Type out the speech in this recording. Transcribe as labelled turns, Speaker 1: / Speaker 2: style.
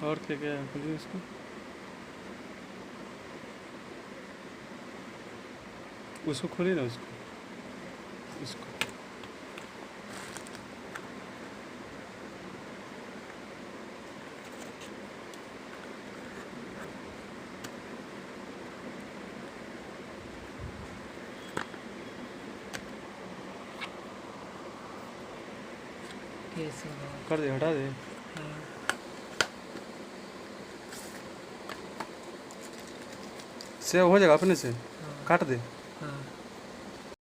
Speaker 1: और क्या क्या है खोलिए इसको। उसको खोलिए ना, उसको इसको।
Speaker 2: कैसे होगा?
Speaker 1: कर दे, हटा दे।
Speaker 2: हाँ।
Speaker 1: सेव हो जाएगा अपने से।
Speaker 2: हाँ।
Speaker 1: काट दे।
Speaker 2: हाँ।